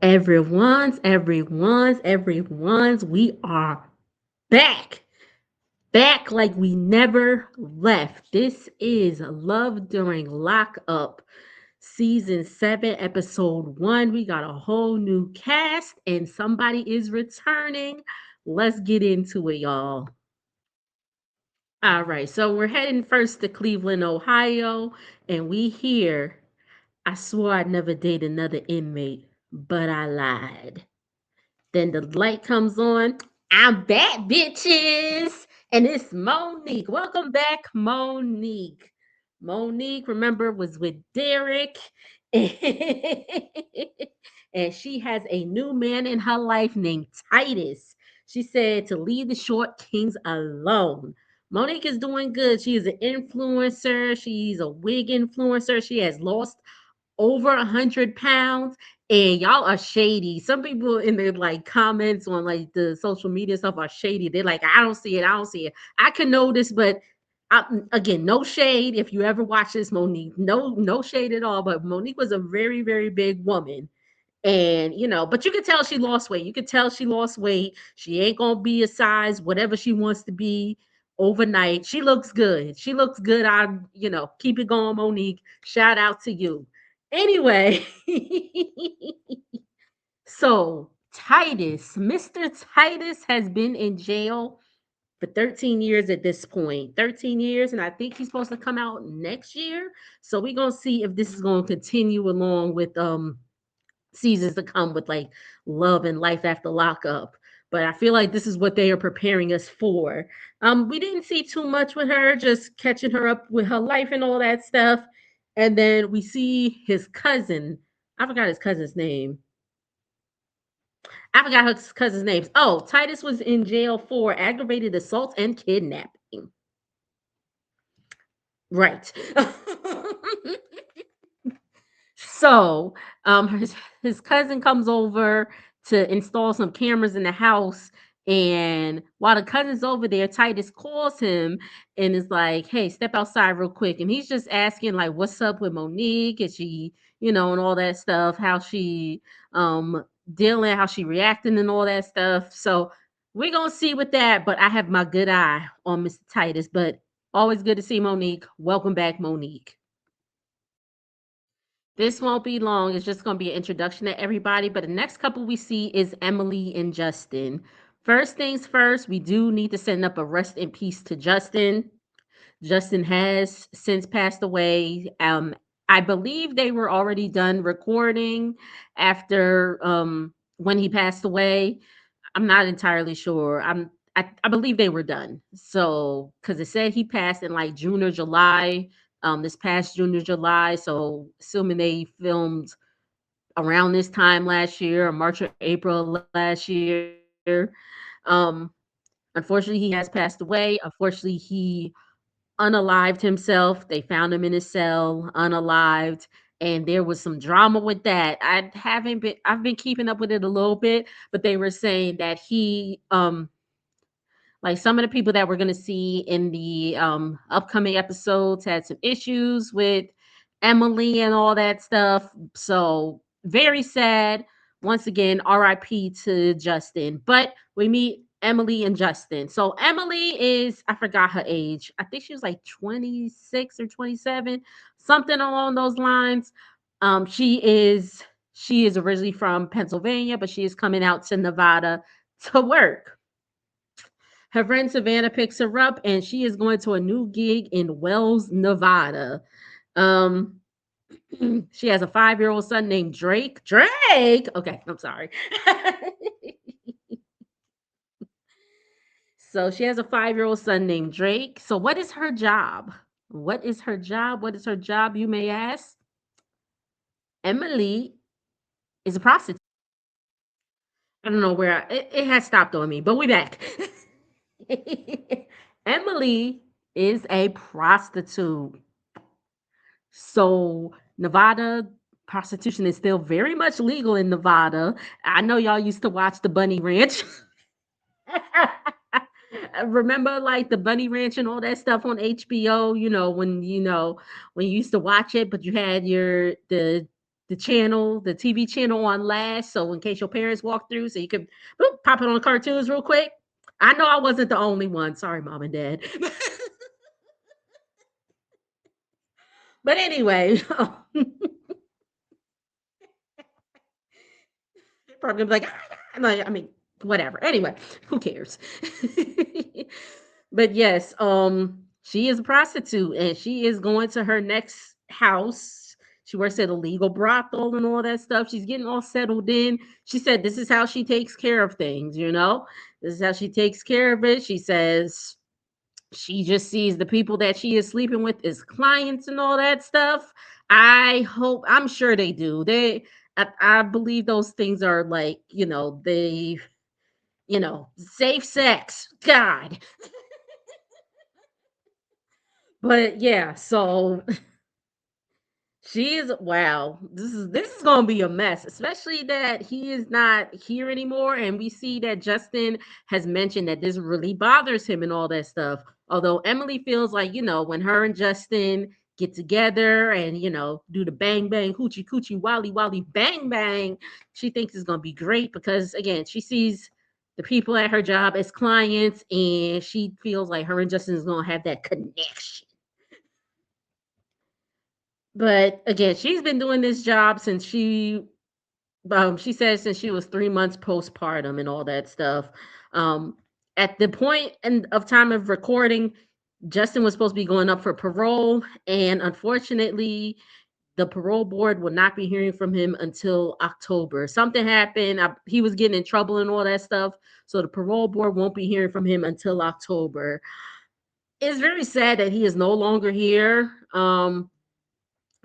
Everyone's, we are back. Back like we never left. This is Love During Lockup, Season 7, Episode 1. We got a whole new cast, and somebody is returning. Let's get into it, y'all. All right, so we're heading first to Cleveland, Ohio, and we hear, I swore I'd never date another inmate, but I lied. Then the light comes on. I'm back, bitches. And it's Monique. Welcome back, Monique. Monique, remember, was with Derek. And she has a new man in her life named Titus. She said to leave the short kings alone. Monique is doing good. She is an influencer. She's a wig influencer. She has lost over 100 pounds, and y'all are shady. Some people in the like comments on like the social media stuff are shady. They're like, I don't see it, I don't see it. I can notice, but again, no shade. If you ever watch this, Monique, no shade at all, but Monique was a very very big woman. And but you could tell she lost weight. You could tell she lost weight. She ain't gonna be a size whatever she wants to be overnight. She looks good. She looks good. Keep it going, Monique. Shout out to you. Anyway, so Titus, Mr. Titus has been in jail for 13 years at this point. 13 years, and I think he's supposed to come out next year. So we're gonna see if this is gonna continue along with seasons to come with like love and life after lockup. But I feel like this is what they are preparing us for. We didn't see too much with her, just catching her up with her life and all that stuff. And then we see his cousin. I forgot his cousin's name. I forgot his cousin's names. Oh, Titus was in jail for aggravated assault and kidnapping. Right. So, his cousin comes over to install some cameras in the house, and while the cousin's over there, Titus calls him and is like, "Hey, step outside real quick." And he's just asking like, "What's up with Monique? Is she, and all that stuff, how she dealing, how she reacting and all that stuff." So, we're going to see with that, but I have my good eye on Mr. Titus, but always good to see Monique. Welcome back, Monique. This won't be long. It's just going to be an introduction to everybody. But the next couple we see is Emily and Justin. First things first, we do need to send up a rest in peace to Justin. Justin has since passed away. I believe they were already done recording after when he passed away. I'm not entirely sure. I believe they were done. So because it said he passed in like June or July, this past June or July. So assuming they filmed around this time last year, or March or April last year. Um, Unfortunately, he has passed away. Unfortunately, he unalived himself. They found him in his cell, unalived, and there was some drama with that. I've been keeping up with it a little bit, but they were saying that he like some of the people that we're going to see in the upcoming episodes had some issues with Emily and all that stuff. So very sad. Once again, RIP to Justin. But we meet Emily and Justin. So Emily is, I forgot her age. I think she was like 26 or 27, something along those lines. She is originally from Pennsylvania, but she is coming out to Nevada to work. Her friend Savannah picks her up, and she is going to a new gig in Wells, Nevada. Um, she has a 5-year-old son named Drake. Drake. Okay, I'm sorry. So she has a 5-year-old son named Drake. So what is her job? What is her job? What is her job? You may ask. Emily is a prostitute. I don't know where it has stopped on me, but we back. Emily is a prostitute. So Nevada prostitution is still very much legal in Nevada. I know y'all used to watch the Bunny Ranch. Remember like the Bunny Ranch and all that stuff on HBO, when you used to watch it, but you had the TV channel on last, so in case your parents walk through, so you could boop, pop it on the cartoons real quick. I know I wasn't the only one. Sorry, mom and dad. But anyway, probably gonna be like, like, I mean, whatever. Anyway, who cares? But yes, she is a prostitute and she is going to her next house. She works at a legal brothel and all that stuff. She's getting all settled in. She said this is how she takes care of things, you know? This is how she takes care of it. She says she just sees the people that she is sleeping with as clients and all that stuff. I'm sure they do. I believe those things are like, safe sex. God. But yeah, so she is wow. This is gonna be a mess, especially that he is not here anymore. And we see that Justin has mentioned that this really bothers him and all that stuff. Although Emily feels like, when her and Justin get together and do the bang bang hoochie coochie wally wally bang bang, she thinks it's gonna be great because again, she sees the people at her job as clients and she feels like her and Justin is gonna have that connection. But again, she's been doing this job since she says since she was 3 months postpartum and all that stuff. Um, at the point of time of recording, Justin was supposed to be going up for parole, and unfortunately, the parole board will not be hearing from him until October. Something happened. He was getting in trouble and all that stuff, so the parole board won't be hearing from him until October. It's very sad that he is no longer here.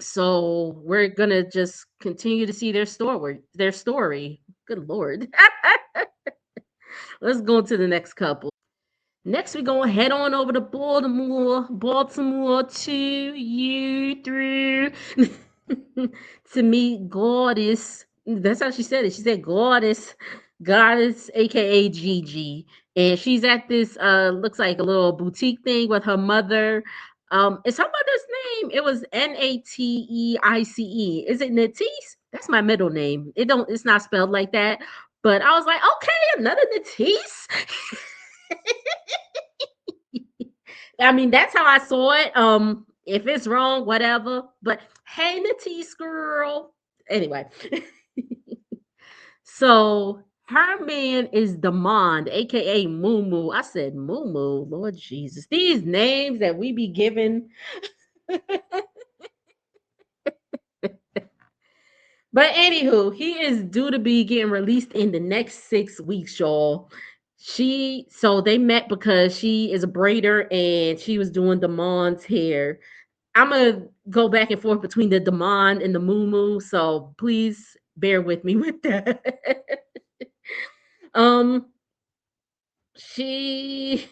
So we're gonna just continue to see their story. Good lord. Let's go to the next couple. Next, we're gonna head on over to Baltimore to you through to meet Goddess. That's how she said it. She said Goddess, aka Gigi. And she's at this looks like a little boutique thing with her mother. It's her mother's name. It was Nateice. Is it Natisse? That's my middle name. It's not spelled like that. But I was like, okay, another Natisse. I mean, that's how I saw it. If it's wrong, whatever. But hey, Natisse girl. Anyway, so her man is Demond, aka Moo. I said Moo. Lord Jesus, these names that we be giving. But anywho, he is due to be getting released in the next 6 weeks, y'all. So they met because she is a braider and she was doing Demond's hair. I'm gonna go back and forth between the Demand and the Moo, so please bear with me with that. um, she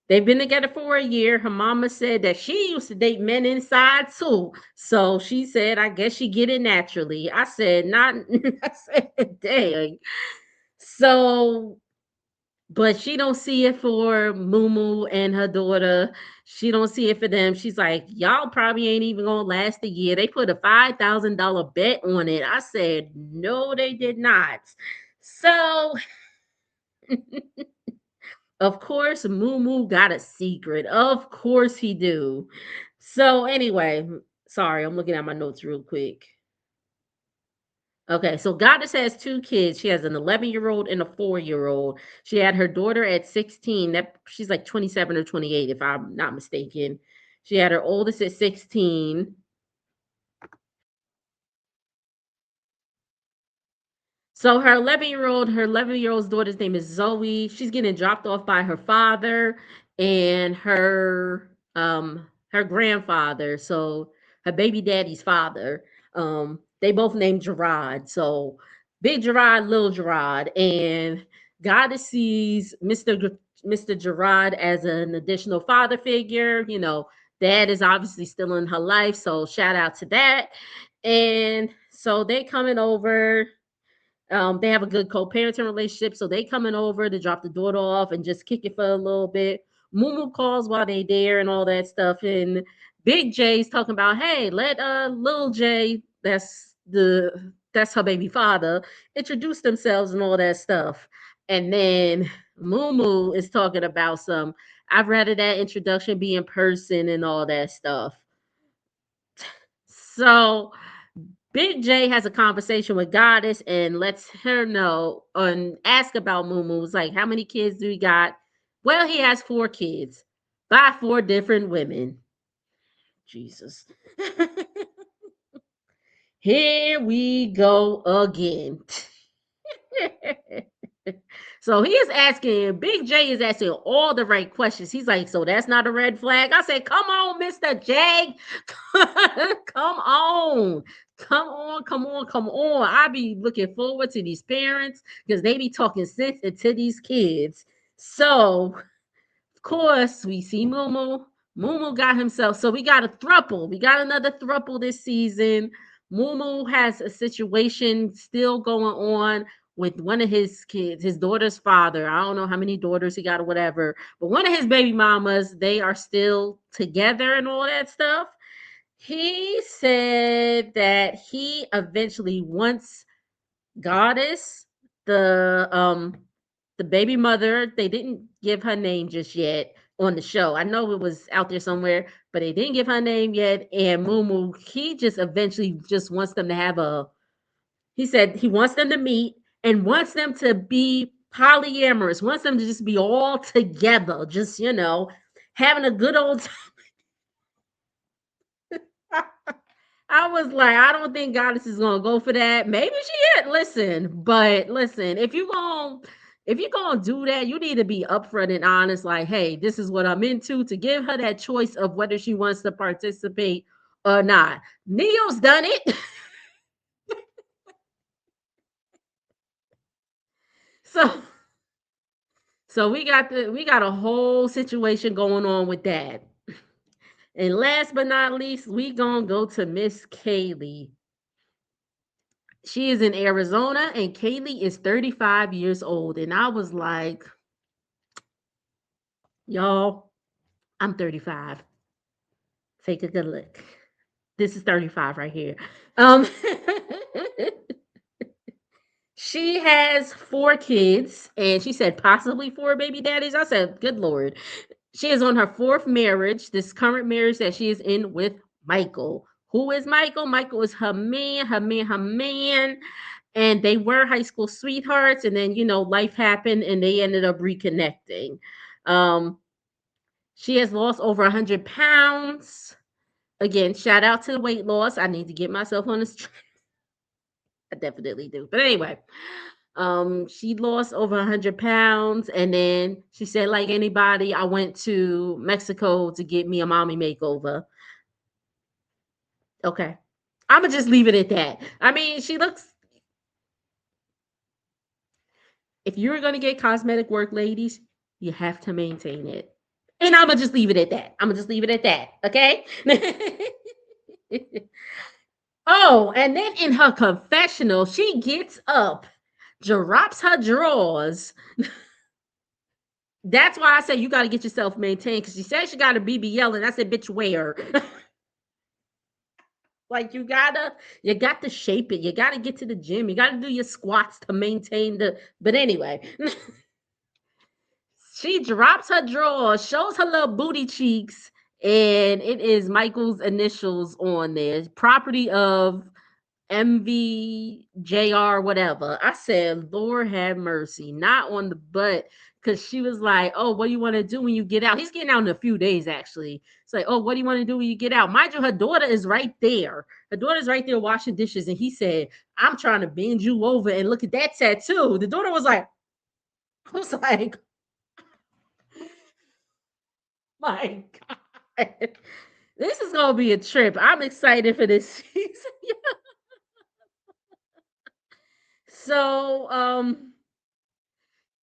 they've been together for a year. Her mama said that she used to date men inside too. So she said, I guess she get it naturally. I said, not I said, dang. So but she don't see it for Mumu and her daughter. She don't see it for them. She's like, y'all probably ain't even gonna last a year. They put a $5,000 bet on it. I said, no, they did not. So, of course, Mumu got a secret. Of course he do. So anyway, sorry, I'm looking at my notes real quick. Okay, so Goddess has 2 kids. She has an 11-year-old and a 4-year-old. She had her daughter at 16. That she's like 27 or 28 if I'm not mistaken. She had her oldest at 16. So her 11-year old's daughter's name is Zoe. She's getting dropped off by her father and her grandfather. So her baby daddy's father. They both named Gerard. So Big Gerard, Little Gerard, and Goddess sees Mr. Gerard as an additional father figure. Dad is obviously still in her life, so shout out to that. And so they coming over, they have a good co-parenting relationship, so they coming over to drop the daughter off and just kick it for a little bit. Mumu calls while they there and all that stuff, and Big J's talking about, hey, let little J, that's the that's her baby father, introduce themselves and all that stuff. And then Moo is talking about some, I'd rather that introduction be in person and all that stuff. So Big J has a conversation with Goddess and lets her know and ask about Moo. It's like, how many kids do he got? Well, he has 4 kids by 4 different women. Jesus. Here we go again. So he is asking, Big J is asking all the right questions. He's like, so that's not a red flag. I said, come on, Mr. J. Come on. Come on, come on, come on. I be looking forward to these parents because they be talking sense into these kids. So of course, we see Mumu. Mumu got himself. So we got a thruple. We got another thruple this season. Mumu has a situation still going on with one of his kids, his daughter's father. I don't know how many daughters he got or whatever, but one of his baby mamas, they are still together and all that stuff. He said that he eventually wants Goddess, the baby mother, they didn't give her name just yet on the show. I know it was out there somewhere, but they didn't give her name yet. And Mumu, he just eventually just wants them to have a, he said he wants them to meet and wants them to be polyamorous, wants them to just be all together, just, having a good old time. I was like, I don't think Goddess is gonna go for that. Maybe she is. Listen, if you gonna do that, you need to be upfront and honest. Like, hey, this is what I'm into. To give her that choice of whether she wants to participate or not. Neo's done it, so we got a whole situation going on with that. And last but not least, we gonna go to Miss Kaylee. She is in Arizona, and Kaylee is 35 years old. And I was like, y'all, I'm 35. Take a good look. This is 35 right here. Um, she has 4 kids, and she said possibly 4 baby daddies. I said, good Lord. She is on her 4th marriage, this current marriage that she is in with Michael. Who is Michael? Michael is her man, her man, her man. And they were high school sweethearts, and then life happened and they ended up reconnecting. um she has lost over 100 pounds. Again, shout out to the weight loss. I need to get myself on this. I definitely do, but anyway, she lost over 100 pounds, and then she said, like anybody, I went to Mexico to get me a mommy makeover. Okay, I'm gonna just leave it at that. I mean, she looks, if you're gonna get cosmetic work, ladies, you have to maintain it. And I'm gonna just leave it at that. I'm gonna just leave it at that. Okay. Oh, and then in her confessional, she gets up, drops her drawers. That's why I say you got to get yourself maintained, because she said she got a BBL, and I said, bitch, where? Like, you got to shape it. You got to get to the gym. You got to do your squats to maintain the. But anyway, she drops her drawers, shows her little booty cheeks, and it is Michael's initials on there. Property of MVJR, whatever. I said, Lord have mercy, not on the butt. Because she was like, oh, what do you want to do when you get out? He's getting out in a few days, actually. It's like, oh, what do you want to do when you get out? Mind you, her daughter is right there. Her daughter's right there washing dishes. And he said, I'm trying to bend you over and look at that tattoo. The daughter was like, I was like, my God. This is going to be a trip. I'm excited for this season. So,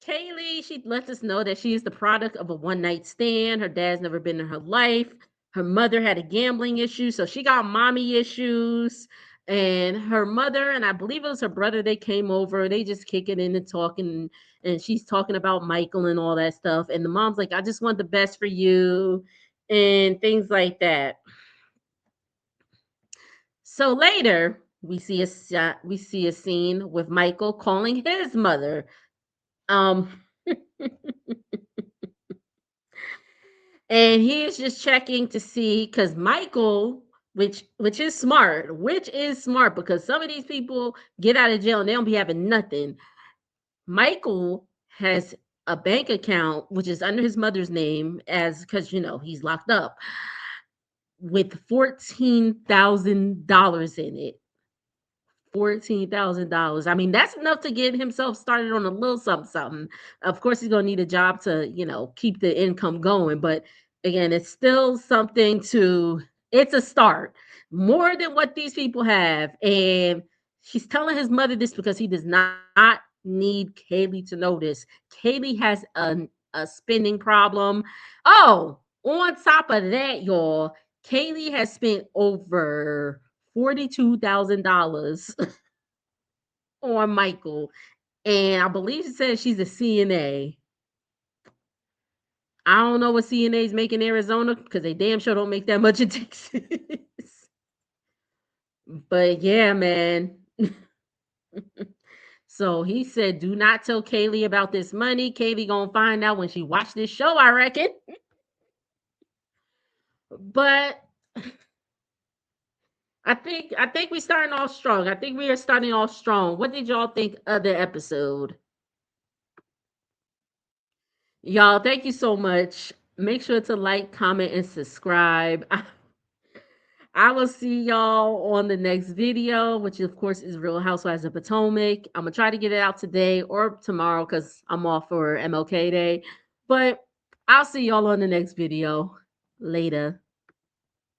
Kaylee, she lets us know that she is the product of a one night stand. Her dad's never been in her life. Her mother had a gambling issue, so she got mommy issues. And her mother, and I believe it was her brother, they came over. They just kicking in and talking, and she's talking about Michael and all that stuff. And the mom's like, I just want the best for you, and things like that. So later, We see a scene with Michael calling his mother. Um, and he is just checking to see because Michael, which is smart because some of these people get out of jail and they don't be having nothing. Michael has a bank account which is under his mother's name as because he's locked up with $14,000 in it. $14,000. I mean, that's enough to get himself started on a little something, something. Of course, he's gonna need a job to, keep the income going. But again, it's still something to. It's a start, more than what these people have. And he's telling his mother this because he does not need Kaylee to know this. Kaylee has a spending problem. Oh, on top of that, y'all, Kaylee has spent over $42,000 on Michael, and I believe she said she's a CNA. I don't know what CNAs make in Arizona because they damn sure don't make that much in Texas. But yeah, man. So he said, "Do not tell Kaylee about this money. Kaylee gonna find out when she watch this show, I reckon." But I think we starting off strong. I think we are starting off strong. What did y'all think of the episode? Y'all, thank you so much. Make sure to like, comment, and subscribe. I will see y'all on the next video, which of course is Real Housewives of Potomac. I'm gonna try to get it out today or tomorrow because I'm off for MLK Day. But I'll see y'all on the next video. Later.